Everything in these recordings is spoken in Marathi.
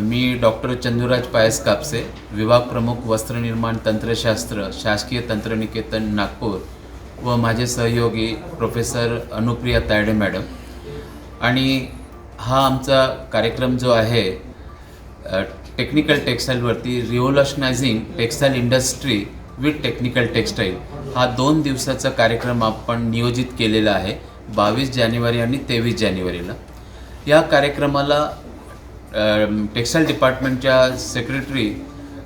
मी डॉक्टर चंदुराज पायस कापसे, विभाग प्रमुख वस्त्रनिर्माण तंत्रशास्त्र, शासकीय तंत्रनिकेतन नागपूर व माझे सहयोगी प्रोफेसर अनुप्रिया तायडे मॅडम। आणि हा आमचा कार्यक्रम जो आहे टेक्निकल टेक्स्टाईलवरती revolutionising textile industry with technical textile हा 2 दिवसाचा कार्यक्रम आपण नियोजित केलेला आहे 22 जानेवारी आणि 23 जानेवारीला। या कार्यक्रमाला टेक्स्टाईल डिपार्टमेंटच्या सेक्रेटरी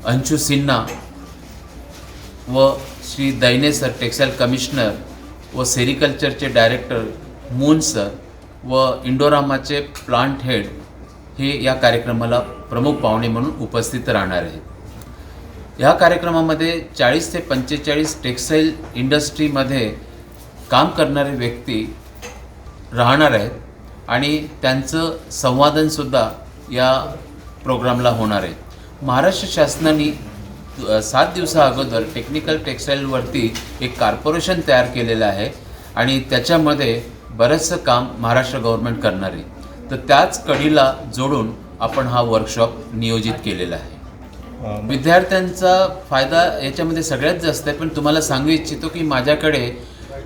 अंशु सिन्हा व श्री दैने सर टेक्स्टाईल कमिशनर व सेरिकल्चरचे डायरेक्टर मून सर व इंडोरामाचे प्लांट हेड हे या कार्यक्रमाला प्रमुख पाहुणे म्हणून उपस्थित राहणार आहेत। या कार्यक्रमामध्ये 40 ते 45 टेक्स्टाईल इंडस्ट्रीमध्ये काम करणारे व्यक्ती राहणार आहेत आणि त्यांचं संवादनसुद्धा या प्रोग्रामला होणार आहे। महाराष्ट्र शासनाने 7 दिवसा अगोदर टेक्निकल टेक्स्टाईलवरती एक कॉर्पोरेशन तयार केलेलं आहे आणि त्याच्यामध्ये बरंचसं काम महाराष्ट्र गव्हर्नमेंट करणार आहे। तर त्याच कडीला जोडून आपण हा वर्कशॉप नियोजित केलेला आहे। विद्यार्थ्यांचा फायदा याच्यामध्ये सगळ्यात जास्त आहे, पण तुम्हाला सांगू इच्छितो की माझ्याकडे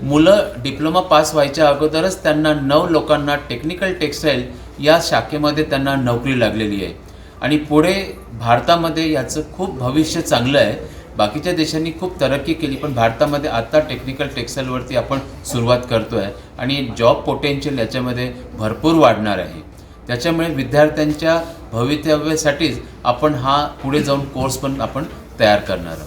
मुलं डिप्लोमा पास व्हायच्या अगोदरच त्यांना 9 लोकांना टेक्निकल टेक्स्टाईल या शाखेमध्ये त्यांना नोकरी लागलेली आहे आणि पुढे भारतामध्ये याचं खूप भविष्य चांगलं आहे। बाकीच्या देशांनी खूप तरक्की केली, पण भारतामध्ये आता टेक्निकल टेक्स्टाईलवरती आपण सुरुवात करतो आहे आणि जॉब पोटेन्शियल याच्यामध्ये भरपूर वाढणार आहे। त्याच्यामुळे विद्यार्थ्यांच्या भवितव्यासाठीच आपण हा पुढे जाऊन कोर्स पण आपण तयार करणार आहोत।